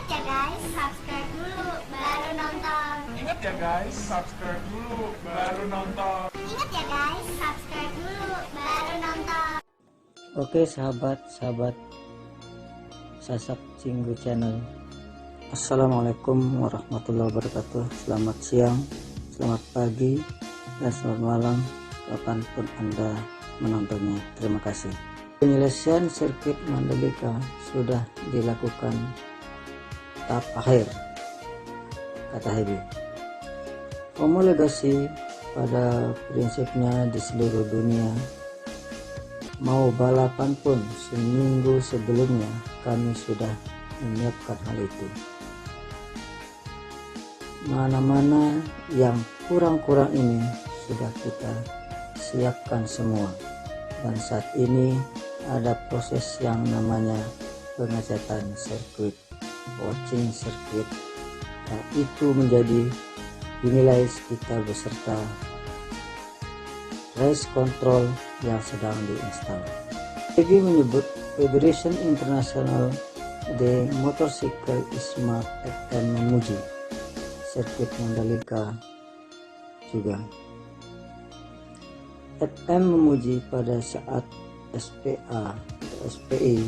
Ingat ya guys, subscribe dulu baru nonton. Ingat ya guys, subscribe dulu baru nonton. Ingat ya guys, subscribe dulu baru nonton. Oke sahabat Sasak Cinggu Channel, Assalamualaikum warahmatullahi wabarakatuh. Selamat siang, selamat pagi, dan selamat malam kapanpun Anda menontonnya. Terima kasih. Penyelesaian sirkuit Mandalika sudah dilakukan tahap akhir, kata Hebi. Homologasi pada prinsipnya di seluruh dunia. Mau balapan pun seminggu sebelumnya kami sudah menyiapkan hal itu. Mana-mana yang kurang-kurang ini sudah kita siapkan semua. Dan saat ini ada proses yang namanya pengecatan sirkuit, watching sirkuit. Nah, itu menjadi dinilai sekitar beserta race control yang sedang diinstal. Hebi menyebut Federation International de Motorcycle ISMA akan memuji sirkuit Mandalika juga. FM memuji pada saat SPA atau SPI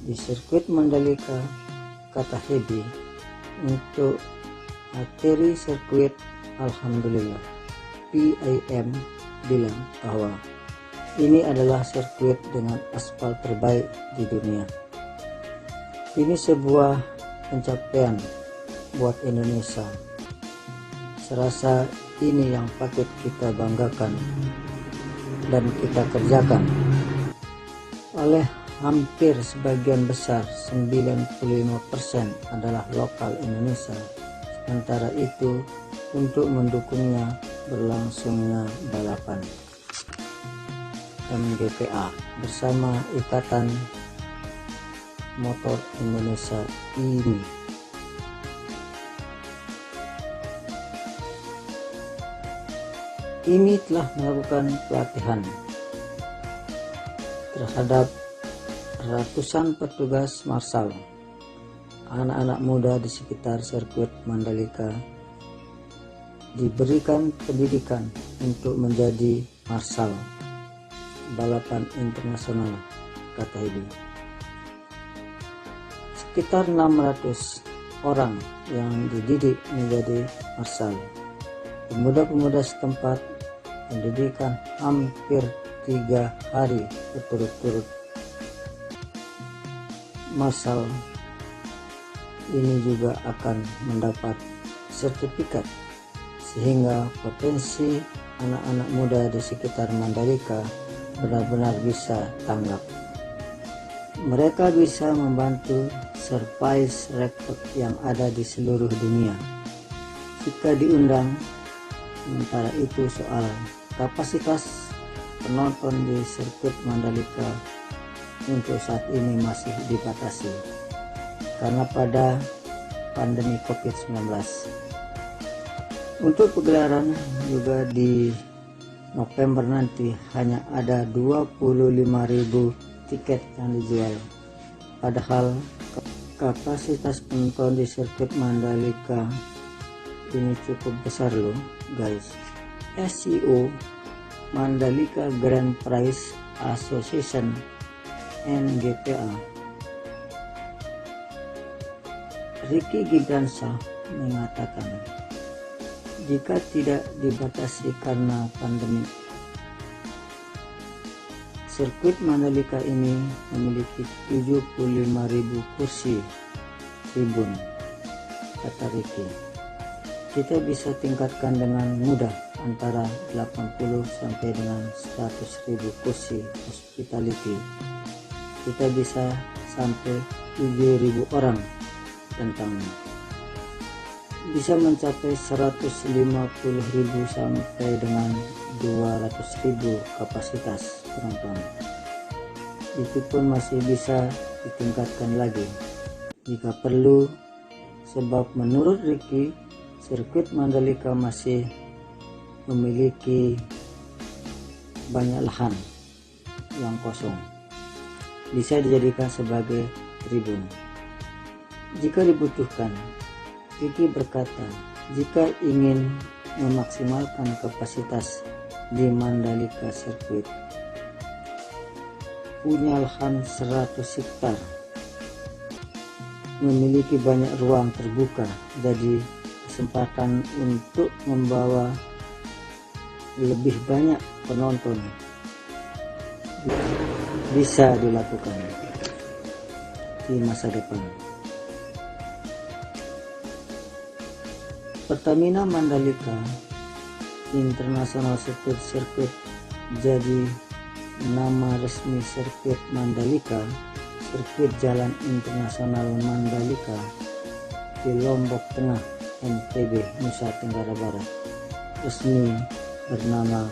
di sirkuit Mandalika, kata Hebi, untuk materi sirkuit. Alhamdulillah, PIM bilang bahwa ini adalah sirkuit dengan aspal terbaik di dunia. Ini sebuah pencapaian buat Indonesia. Serasa ini yang patut kita banggakan dan kita kerjakan. Oleh hampir sebagian besar, 95% adalah lokal Indonesia. Sementara itu, untuk mendukungnya berlangsungnya balapan MGPA bersama Ikatan Motor Indonesia ini. Ini telah melakukan pelatihan terhadap ratusan petugas marshal, anak-anak muda di sekitar sirkuit Mandalika, diberikan pendidikan untuk menjadi marshal balapan internasional, kata Hebi. Sekitar 600 orang yang dididik menjadi marshal. Pemuda-pemuda setempat pendidikan hampir 3 hari berturut-turut. Marshal ini juga akan mendapat sertifikat, sehingga potensi anak-anak muda di sekitar Mandalika benar-benar bisa tanggap. Mereka bisa membantu surprise record yang ada di seluruh dunia jika diundang. Sementara itu, soal kapasitas penonton di sirkuit Mandalika untuk saat ini masih dibatasi karena pada pandemi COVID-19. Untuk pegelaran juga di November nanti hanya ada 25.000 tiket yang dijual. Padahal kapasitas penonton di sirkuit Mandalika ini cukup besar loh guys. SCO Mandalika Grand Prix Association MGPA Ricky Gigansa mengatakan, jika tidak dibatasi karena pandemi, sirkuit Mandalika ini memiliki 75.000 kursi tribun, kata Ricky. Kita bisa tingkatkan dengan mudah antara 80 sampai dengan 100.000 kursi hospitality. Kita bisa sampai 7.000 orang tentangnya. Bisa mencapai 150.000 sampai dengan 200.000 kapasitas penonton. Itu pun masih bisa ditingkatkan lagi jika perlu, sebab menurut Ricky, sirkuit Mandalika masih memiliki banyak lahan yang kosong, bisa dijadikan sebagai tribun. jika dibutuhkan. Vicky berkata, jika ingin memaksimalkan kapasitas di Mandalika Circuit, punya lahan 100 hektar, memiliki banyak ruang terbuka, jadi kesempatan untuk membawa lebih banyak penonton bisa dilakukan di masa depan. Pertamina Mandalika International Street Circuit jadi nama resmi sirkuit Mandalika, sirkuit Jalan Internasional Mandalika di Lombok Tengah, NTB, Nusa Tenggara Barat, resmi bernama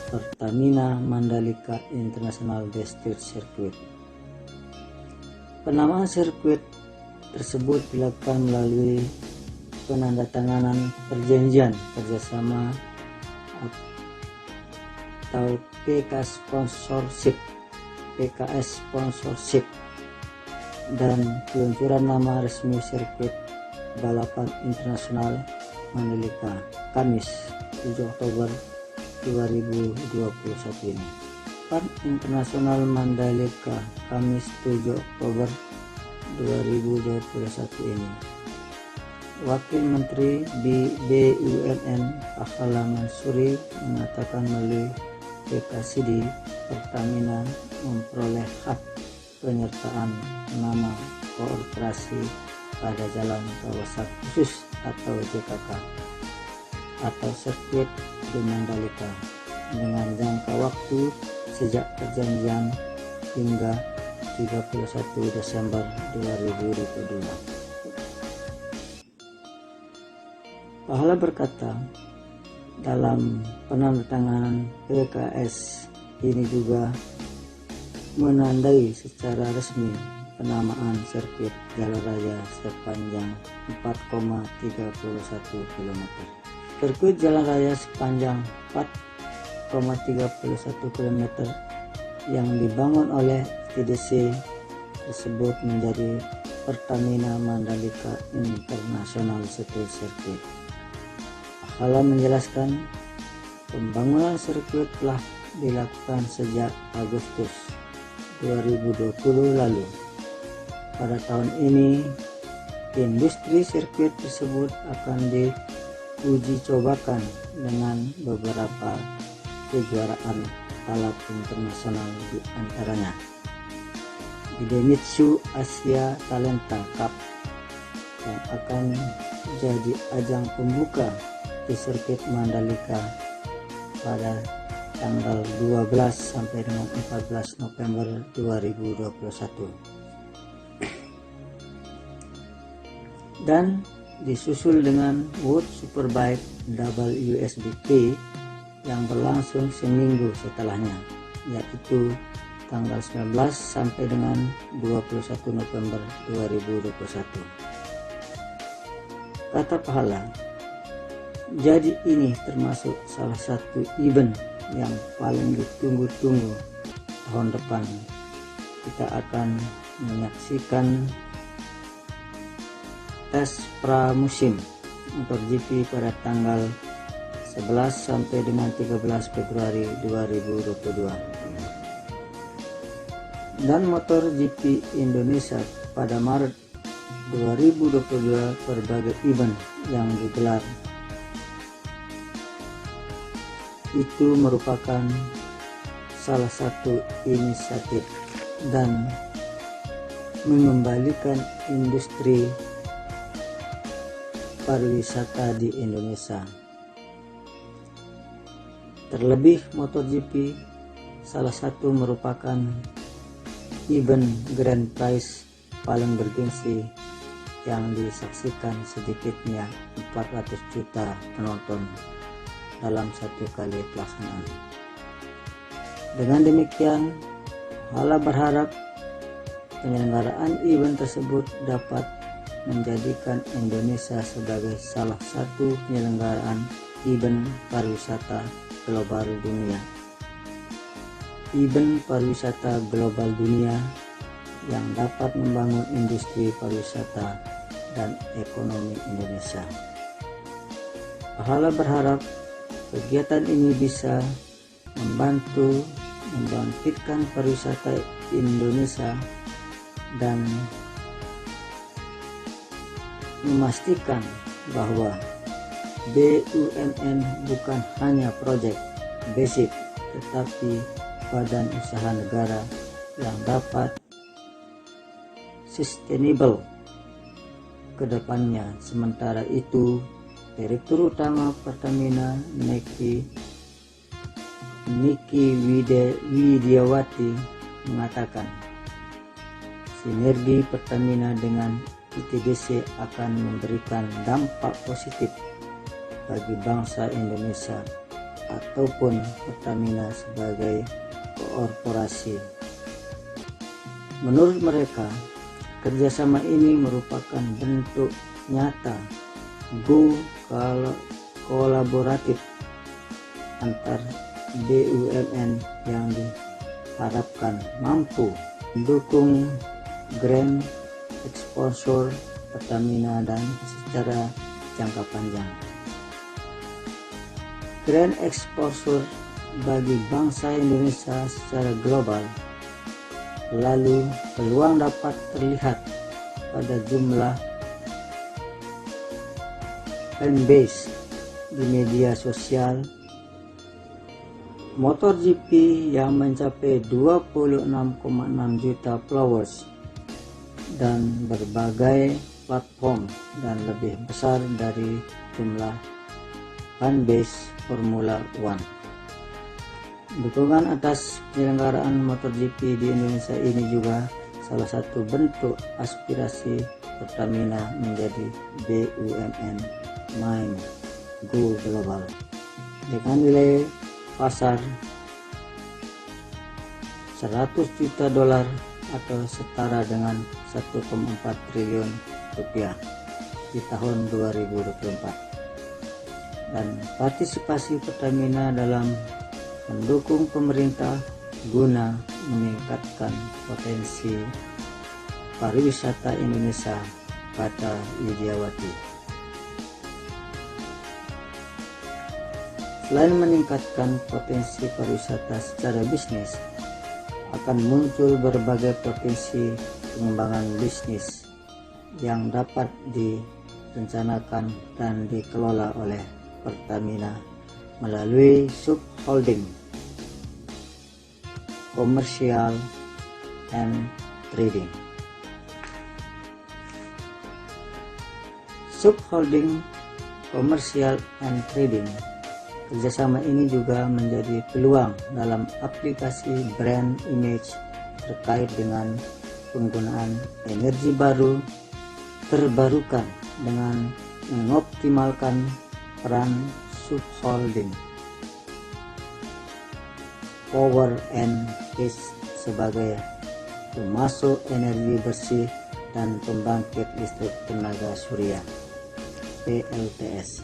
Pertamina Mandalika International Street Circuit. Penamaan sirkuit tersebut dilakukan melalui penandatanganan perjanjian kerjasama atau PKS Sponsorship dan peluncuran nama resmi sirkuit balapan internasional Mandalika Kamis 7 Oktober 2021 ini. Balapan internasional Mandalika Kamis 7 Oktober 2021 ini. Wakil Menteri BUMN Pahala Mansuri mengatakan melalui PKSD Pertamina memperoleh hak penyertaan nama korporasi pada jalan kawasan khusus atau JKK atau sirkuit di Mandalika dengan jangka waktu sejak perjanjian hingga 31 Desember 2022. Pahala berkata, dalam penandatanganan PKS ini juga menandai secara resmi penamaan sirkuit jalan raya sepanjang 4,31 km. Sirkuit jalan raya sepanjang 4,31 km yang dibangun oleh TDC tersebut menjadi Pertamina Mandalika International Street Circuit. Pahala menjelaskan pembangunan sirkuit telah dilakukan sejak Agustus 2020 lalu. Pada tahun ini, industri sirkuit tersebut akan diuji cobakan dengan beberapa kejuaraan balap internasional, di antaranya Idemitsu Asia Talenta Cup yang akan jadi ajang pembuka di sirkuit Mandalika pada tanggal 12 sampai dengan 14 November 2021 dan disusul dengan World Superbike WSBK yang berlangsung seminggu setelahnya, yaitu tanggal 19 sampai dengan 21 November 2021. Kata Pahala, jadi ini termasuk salah satu event yang paling ditunggu-tunggu tahun depan. Kita akan menyaksikan tes pramusim MotoGP pada tanggal 11 sampai dengan 13 Februari 2022 dan MotoGP Indonesia pada Maret 2022. Berbagai event yang digelar itu merupakan salah satu inisiatif dan mengembalikan industri pariwisata di Indonesia. Terlebih MotoGP salah satu merupakan event Grand Prize paling bergengsi yang disaksikan sedikitnya 400 juta penonton dalam satu kali pelaksanaan. Dengan demikian, Pahala berharap penyelenggaraan event tersebut dapat menjadikan Indonesia sebagai salah satu penyelenggaraan event pariwisata global dunia. Event pariwisata global dunia yang dapat membangun industri pariwisata dan ekonomi Indonesia. Pahala berharap kegiatan ini bisa membantu membangkitkan pariwisata Indonesia dan memastikan bahwa BUMN bukan hanya proyek basic tetapi badan usaha negara yang dapat sustainable ke depannya. Sementara itu, Direktur Utama Pertamina Niki Widiawati mengatakan, sinergi Pertamina dengan ITDC akan memberikan dampak positif bagi bangsa Indonesia ataupun Pertamina sebagai korporasi. Menurut mereka, kerjasama ini merupakan bentuk nyata go kolaboratif antar BUMN yang diharapkan mampu mendukung grand exposure Pertamina dan secara jangka panjang. Grand exposure bagi bangsa Indonesia secara global, lalu peluang dapat terlihat pada jumlah fanbase di media sosial MotoGP yang mencapai 26,6 juta followers dan berbagai platform dan lebih besar dari jumlah fanbase Formula One. Dukungan atas penyelenggaraan MotoGP di Indonesia ini juga salah satu bentuk aspirasi Pertamina menjadi BUMN Main Go Global dengan nilai pasar $100 juta atau setara dengan 1,4 triliun rupiah di tahun 2024, dan partisipasi Pertamina dalam mendukung pemerintah guna meningkatkan potensi pariwisata Indonesia, kata Widiawati. Selain meningkatkan potensi pariwisata secara bisnis, akan muncul berbagai potensi pengembangan bisnis yang dapat direncanakan dan dikelola oleh Pertamina melalui subholding, commercial and trading. Subholding, commercial and trading. Kerjasama ini juga menjadi peluang dalam aplikasi brand image terkait dengan penggunaan energi baru terbarukan dengan mengoptimalkan peran subholding, power and waste sebagai pemasok energi bersih dan pembangkit listrik tenaga surya PLTS.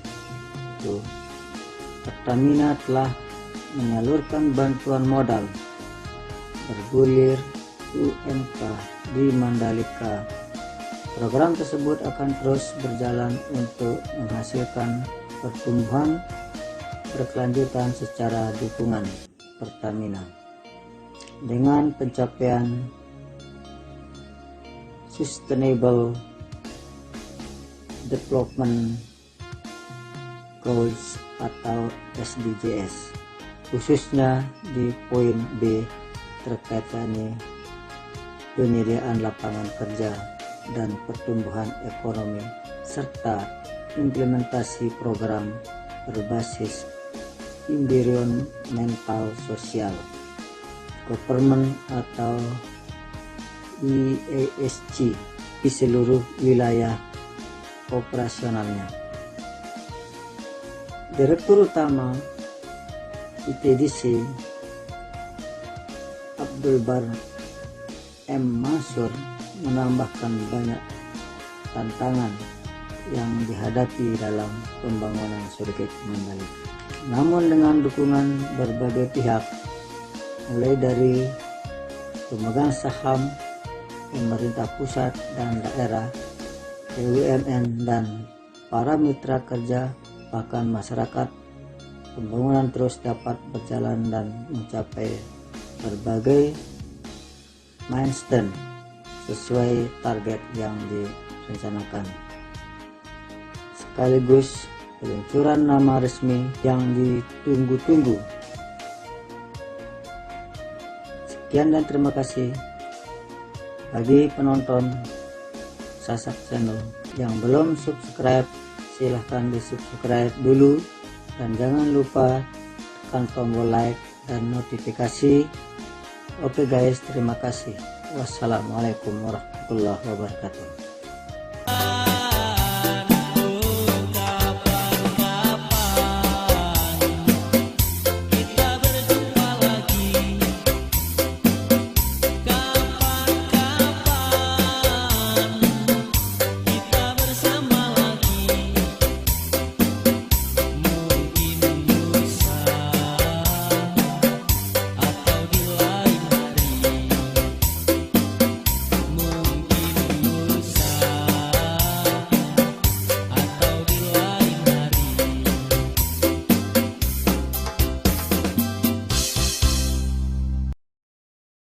Pertamina telah menyalurkan bantuan modal bergulir UMK di Mandalika. Program tersebut akan terus berjalan untuk menghasilkan pertumbuhan berkelanjutan secara dukungan Pertamina dengan pencapaian Sustainable Development Goals atau SDGs, khususnya di poin B terkait dengan penyediaan lapangan kerja dan pertumbuhan ekonomi serta implementasi program berbasis environmental sosial government atau ESG di seluruh wilayah operasionalnya. Direktur Utama ITDC Abdul Bar M. Mansur menambahkan banyak tantangan yang dihadapi dalam pembangunan sirkuit Mandalika. Namun dengan dukungan berbagai pihak, mulai dari pemegang saham, pemerintah pusat dan daerah, BUMN dan para mitra kerja, bahkan masyarakat, pembangunan terus dapat berjalan dan mencapai berbagai milestone sesuai target yang direncanakan. Sekaligus peluncuran nama resmi yang ditunggu-tunggu. Sekian dan terima kasih. Bagi penonton Sasak Channel yang belum subscribe, silahkan di subscribe dulu, dan jangan lupa tekan tombol like dan notifikasi. Oke guys, terima kasih. Wassalamualaikum warahmatullahi wabarakatuh.